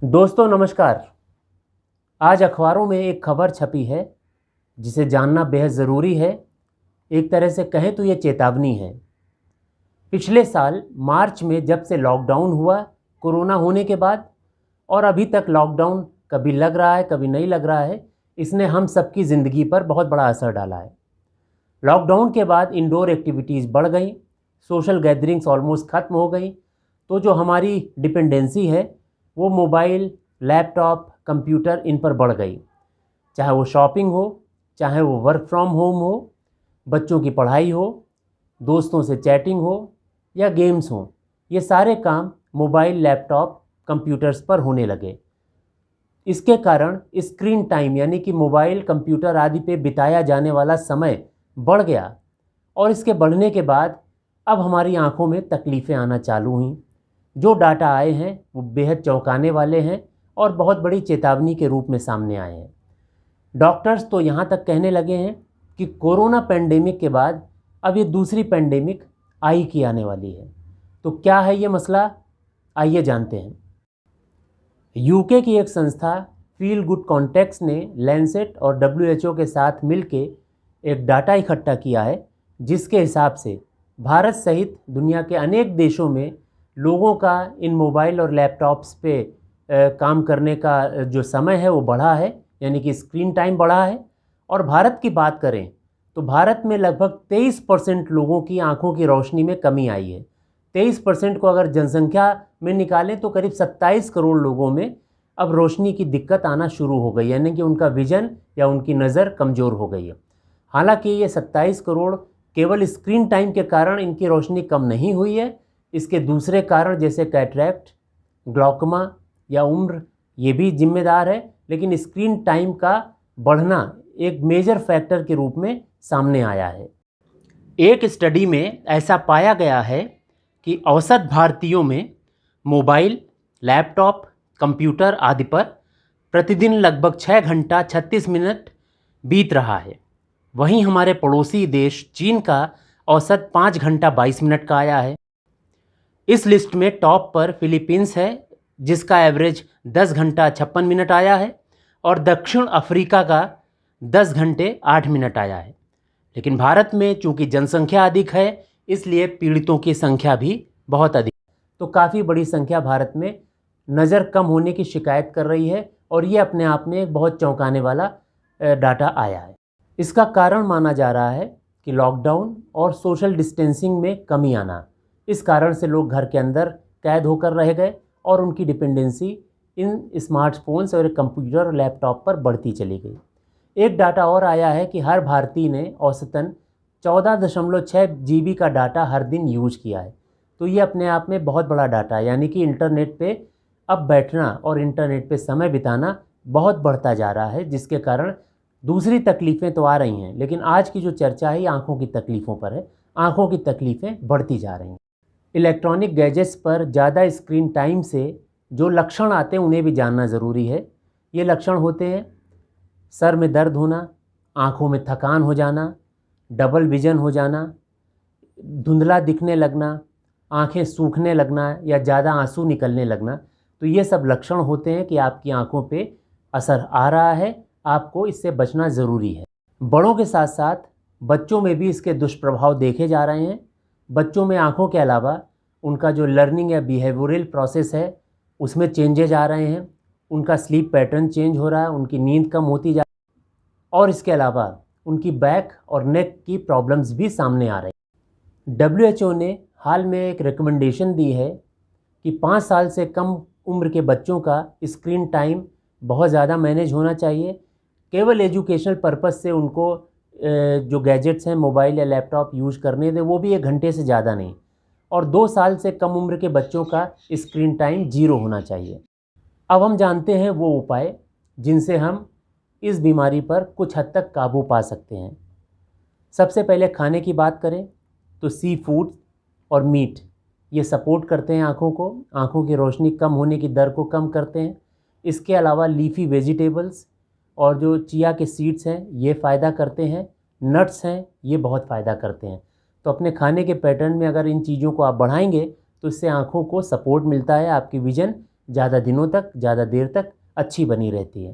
दोस्तों नमस्कार। आज अखबारों में एक खबर छपी है जिसे जानना बेहद ज़रूरी है। एक तरह से कहें तो ये चेतावनी है। पिछले साल मार्च में जब से लॉकडाउन हुआ कोरोना होने के बाद, और अभी तक लॉकडाउन कभी लग रहा है कभी नहीं लग रहा है, इसने हम सबकी ज़िंदगी पर बहुत बड़ा असर डाला है। लॉकडाउन के बाद इंडोर एक्टिविटीज़ बढ़ गई, सोशल गैदरिंग्स ऑलमोस्ट ख़त्म हो गई। तो जो हमारी डिपेंडेंसी है वो मोबाइल, लैपटॉप, कंप्यूटर इन पर बढ़ गई। चाहे वो शॉपिंग हो, चाहे वो वर्क फ्रॉम होम हो, बच्चों की पढ़ाई हो, दोस्तों से चैटिंग हो या गेम्स हो, ये सारे काम मोबाइल, लैपटॉप, कंप्यूटर्स पर होने लगे। इसके कारण स्क्रीन टाइम यानी कि मोबाइल, कंप्यूटर आदि पे बिताया जाने वाला समय बढ़ गया, और इसके बढ़ने के बाद अब हमारी आंखों में तकलीफ़ें आना चालू हुई। जो डाटा आए हैं वो बेहद चौंकाने वाले हैं और बहुत बड़ी चेतावनी के रूप में सामने आए हैं। डॉक्टर्स तो यहाँ तक कहने लगे हैं कि कोरोना पेंडेमिक के बाद अब ये दूसरी पेंडेमिक आई की आने वाली है। तो क्या है ये मसला, आइए जानते हैं। यूके की एक संस्था फील गुड कॉन्टेक्ट्स ने लैंसेट और WHO के साथ मिलके एक डाटा इकट्ठा किया है, जिसके हिसाब से भारत सहित दुनिया के अनेक देशों में लोगों का इन मोबाइल और लैपटॉप्स पे काम करने का जो समय है वो बढ़ा है, यानी कि स्क्रीन टाइम बढ़ा है। और भारत की बात करें तो भारत में लगभग 23% लोगों की आंखों की रोशनी में कमी आई है। 23% को अगर जनसंख्या में निकालें तो करीब 27 करोड़ लोगों में अब रोशनी की दिक्कत आना शुरू हो गई, यानी कि उनका विजन या उनकी नज़र कमज़ोर हो गई है। हालांकि ये 27 करोड़ केवल स्क्रीन टाइम के कारण इनकी रोशनी कम नहीं हुई है। इसके दूसरे कारण जैसे कैटरैक्ट, ग्लॉकमा या उम्र, ये भी जिम्मेदार है, लेकिन स्क्रीन टाइम का बढ़ना एक मेजर फैक्टर के रूप में सामने आया है। एक स्टडी में ऐसा पाया गया है कि औसत भारतीयों में मोबाइल, लैपटॉप, कंप्यूटर आदि पर प्रतिदिन लगभग 6 घंटा 36 मिनट बीत रहा है। वहीं हमारे पड़ोसी देश चीन का औसत 5 घंटा 22 मिनट का आया है। इस लिस्ट में टॉप पर फिलीपींस है, जिसका एवरेज 10 घंटा 56 मिनट आया है, और दक्षिण अफ्रीका का 10 घंटे 8 मिनट आया है। लेकिन भारत में चूंकि जनसंख्या अधिक है, इसलिए पीड़ितों की संख्या भी बहुत अधिक है। तो काफ़ी बड़ी संख्या भारत में नज़र कम होने की शिकायत कर रही है, और ये अपने आप में एक बहुत चौंकाने वाला डाटा आया है। इसका कारण माना जा रहा है कि लॉकडाउन और सोशल डिस्टेंसिंग में कमी आना, इस कारण से लोग घर के अंदर कैद होकर रह गए और उनकी डिपेंडेंसी इन स्मार्टफोन्स और कंप्यूटर और लैपटॉप पर बढ़ती चली गई। एक डाटा और आया है कि हर भारतीय ने औसतन 14.6 GB का डाटा हर दिन यूज किया है। तो ये अपने आप में बहुत बड़ा डाटा है, यानी कि इंटरनेट पे अब बैठना और इंटरनेट पे समय बिताना बहुत बढ़ता जा रहा है, जिसके कारण दूसरी तकलीफ़ें तो आ रही हैं, लेकिन आज की जो चर्चा है आंखों की तकलीफ़ों पर है। आंखों की तकलीफ़ें बढ़ती जा रही हैं। इलेक्ट्रॉनिक गैजेट्स पर ज़्यादा स्क्रीन टाइम से जो लक्षण आते हैं उन्हें भी जानना ज़रूरी है। ये लक्षण होते हैं सर में दर्द होना, आँखों में थकान हो जाना, डबल विज़न हो जाना, धुंधला दिखने लगना, आँखें सूखने लगना या ज़्यादा आंसू निकलने लगना। तो ये सब लक्षण होते हैं कि आपकी आँखों पे असर आ रहा है, आपको इससे बचना ज़रूरी है। बड़ों के साथ साथ बच्चों में भी इसके दुष्प्रभाव देखे जा रहे हैं। बच्चों में आँखों के अलावा उनका जो लर्निंग या बिहेवियरल प्रोसेस है उसमें चेंजेज आ रहे हैं, उनका स्लीप पैटर्न चेंज हो रहा है, उनकी नींद कम होती जा रही है, और इसके अलावा उनकी बैक और नेक की प्रॉब्लम्स भी सामने आ रही हैं। WHO ने हाल में एक रिकमेंडेशन दी है कि 5 साल से कम उम्र के बच्चों का स्क्रीन टाइम बहुत ज़्यादा मैनेज होना चाहिए। केवल एजुकेशनल पर्पस से उनको जो गैजेट्स हैं, मोबाइल या लैपटॉप यूज़ करने दें, वो भी 1 घंटे से ज़्यादा नहीं, और 2 साल से कम उम्र के बच्चों का स्क्रीन टाइम 0 होना चाहिए। अब हम जानते हैं वो उपाय जिनसे हम इस बीमारी पर कुछ हद तक काबू पा सकते हैं। सबसे पहले खाने की बात करें तो सी फूड और मीट ये सपोर्ट करते हैं आँखों को, आँखों की रोशनी कम होने की दर को कम करते हैं। इसके अलावा लीफी वेजिटेबल्स और जो चिया के सीड्स हैं ये फ़ायदा करते हैं, नट्स हैं ये बहुत फ़ायदा करते हैं। तो अपने खाने के पैटर्न में अगर इन चीज़ों को आप बढ़ाएंगे तो इससे आँखों को सपोर्ट मिलता है, आपकी विज़न ज़्यादा दिनों तक, ज़्यादा देर तक अच्छी बनी रहती है।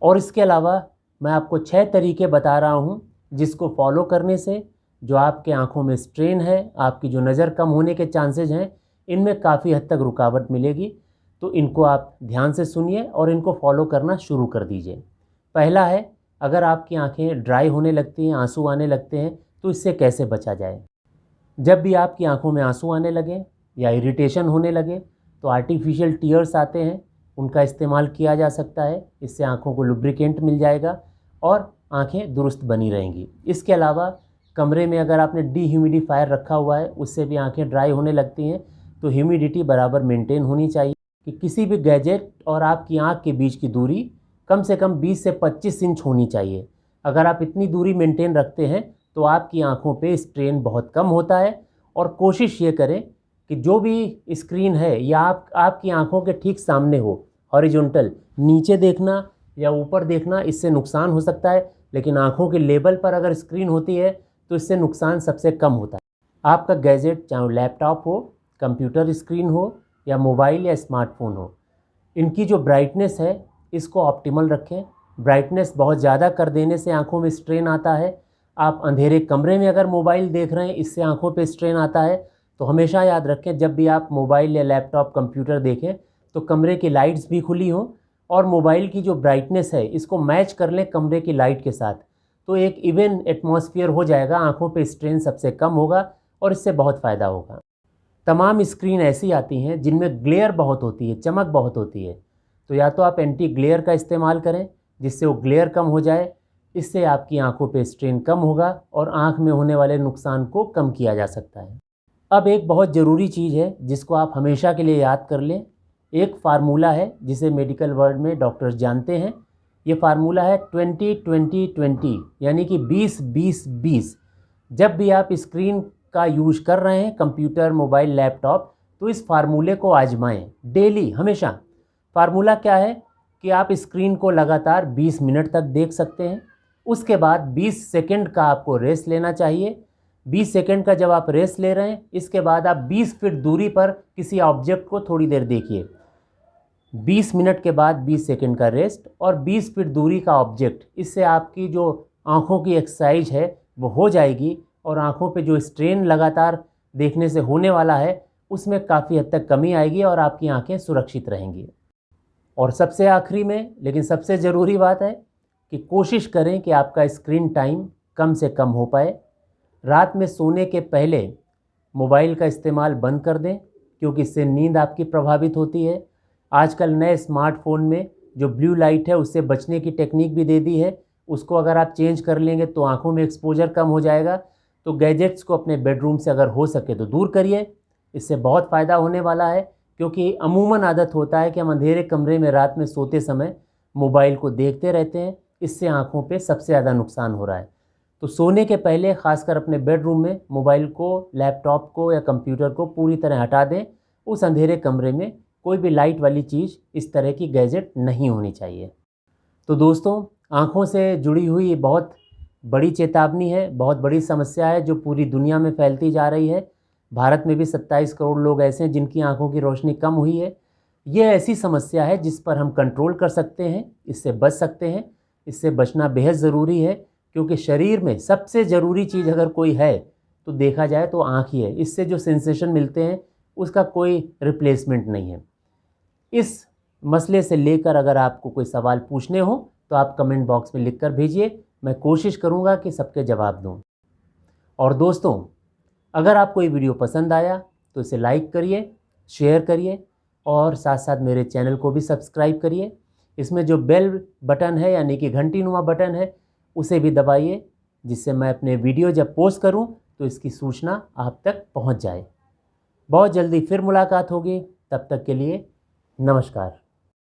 और इसके अलावा मैं आपको 6 तरीके बता रहा हूँ जिसको फॉलो करने से जो आपके आँखों में स्ट्रेन है, आपकी जो नज़र कम होने के चांसेज हैं, इनमें काफ़ी हद तक रुकावट मिलेगी। तो इनको आप ध्यान से सुनिए और इनको फॉलो करना शुरू कर दीजिए। पहला है, अगर आपकी आँखें ड्राई होने लगती हैं, आंसू आने लगते हैं, तो इससे कैसे बचा जाए। जब भी आपकी आंखों में आंसू आने लगे या इरिटेशन होने लगे तो आर्टिफिशियल टीयर्स आते हैं, उनका इस्तेमाल किया जा सकता है। इससे आंखों को लुब्रिकेंट मिल जाएगा और आंखें दुरुस्त बनी रहेंगी। इसके अलावा कमरे में अगर आपने डीह्यूमिडिफायर रखा हुआ है, उससे भी आंखें ड्राई होने लगती हैं, तो ह्यूमिडिटी बराबर मेंटेन होनी चाहिए कि किसी भी गैजेट और आपकी आंख के बीच की दूरी कम से कम 20 से 25 इंच होनी चाहिए। अगर आप इतनी दूरी मेंटेन रखते हैं तो आपकी आंखों पे स्ट्रेन बहुत कम होता है। और कोशिश ये करें कि जो भी स्क्रीन है या आपकी आंखों के ठीक सामने हो, हॉरिजॉन्टल, नीचे देखना या ऊपर देखना इससे नुकसान हो सकता है, लेकिन आंखों के लेवल पर अगर स्क्रीन होती है तो इससे नुकसान सबसे कम होता है। आपका गैजेट चाहे लैपटॉप हो, कंप्यूटर स्क्रीन हो या मोबाइल या स्मार्टफोन हो, इनकी जो ब्राइटनेस है इसको ऑप्टिमल रखें। ब्राइटनेस बहुत ज़्यादा कर देने से आंखों में स्ट्रेन आता है। आप अंधेरे कमरे में अगर मोबाइल देख रहे हैं, इससे आंखों पे स्ट्रेन आता है। तो हमेशा याद रखें, जब भी आप मोबाइल या लैपटॉप, कंप्यूटर देखें तो कमरे की लाइट्स भी खुली हों और मोबाइल की जो ब्राइटनेस है इसको मैच कर लें कमरे की लाइट के साथ। तो एक इवन एटमॉस्फेयर हो जाएगा, आंखों पे स्ट्रेन सबसे कम होगा और इससे बहुत फ़ायदा होगा। तमाम स्क्रीन ऐसी आती हैं जिनमें ग्लेयर बहुत होती है, चमक बहुत होती है, तो या तो आप एंटी ग्लेयर का इस्तेमाल करें जिससे वो ग्लेयर कम हो जाए। इससे आपकी आंखों पे स्ट्रेन कम होगा और आंख में होने वाले नुकसान को कम किया जा सकता है। अब एक बहुत ज़रूरी चीज़ है जिसको आप हमेशा के लिए याद कर लें। एक फार्मूला है जिसे मेडिकल वर्ड में डॉक्टर्स जानते हैं। ये फार्मूला है 20-20-20, यानी कि 20-20-20। जब भी आप स्क्रीन का यूज कर रहे हैं, कंप्यूटर, मोबाइल, लैपटॉप, तो इस फार्मूले को आजमाएं डेली, हमेशा। फार्मूला क्या है कि आप स्क्रीन को लगातार 20 मिनट तक देख सकते हैं। उसके बाद 20 सेकंड का आपको रेस्ट लेना चाहिए। 20 सेकंड का जब आप रेस्ट ले रहे हैं, इसके बाद आप 20 फीट दूरी पर किसी ऑब्जेक्ट को थोड़ी देर देखिए। 20 मिनट के बाद 20 सेकंड का रेस्ट और 20 फीट दूरी का ऑब्जेक्ट, इससे आपकी जो आँखों की एक्सरसाइज है वो हो जाएगी और आँखों पे जो स्ट्रेन लगातार देखने से होने वाला है उसमें काफ़ी हद तक कमी आएगी और आपकी आँखें सुरक्षित रहेंगी। और सबसे आखिरी में लेकिन सबसे ज़रूरी बात है कि कोशिश करें कि आपका स्क्रीन टाइम कम से कम हो पाए। रात में सोने के पहले मोबाइल का इस्तेमाल बंद कर दें, क्योंकि इससे नींद आपकी प्रभावित होती है। आजकल नए स्मार्टफोन में जो ब्लू लाइट है उससे बचने की टेक्निक भी दे दी है, उसको अगर आप चेंज कर लेंगे तो आंखों में एक्सपोजर कम हो जाएगा। तो गैजेट्स को अपने बेडरूम से अगर हो सके तो दूर करिए, इससे बहुत फ़ायदा होने वाला है। क्योंकि अमूमन आदत होता है कि हम अंधेरे कमरे में रात में सोते समय मोबाइल को देखते रहते हैं, इससे आंखों पे सबसे ज़्यादा नुकसान हो रहा है। तो सोने के पहले खासकर अपने बेडरूम में मोबाइल को, लैपटॉप को या कंप्यूटर को पूरी तरह हटा दें। उस अंधेरे कमरे में कोई भी लाइट वाली चीज़, इस तरह की गैजेट नहीं होनी चाहिए। तो दोस्तों, आँखों से जुड़ी हुई ये बहुत बड़ी चेतावनी है, बहुत बड़ी समस्या है जो पूरी दुनिया में फैलती जा रही है। भारत में भी 27 करोड़ लोग ऐसे हैं जिनकी आंखों की रोशनी कम हुई है। ये ऐसी समस्या है जिस पर हम कंट्रोल कर सकते हैं, इससे बच सकते हैं। इससे बचना बेहद ज़रूरी है, क्योंकि शरीर में सबसे ज़रूरी चीज़ अगर कोई है तो देखा जाए तो आँख ही है। इससे जो सेंसेशन मिलते हैं उसका कोई रिप्लेसमेंट नहीं है। इस मसले से लेकर अगर आपको कोई सवाल पूछने हो तो आप कमेंट बॉक्स में लिख कर भेजिए, मैं कोशिश करूँगा कि सबके जवाब दूँ। और दोस्तों, अगर आपको ये वीडियो पसंद आया तो इसे लाइक करिए, शेयर करिए और साथ साथ मेरे चैनल को भी सब्सक्राइब करिए। इसमें जो बेल बटन है यानी कि घंटी-नुमा बटन है उसे भी दबाइए, जिससे मैं अपने वीडियो जब पोस्ट करूं तो इसकी सूचना आप तक पहुंच जाए। बहुत जल्दी फिर मुलाकात होगी, तब तक के लिए नमस्कार।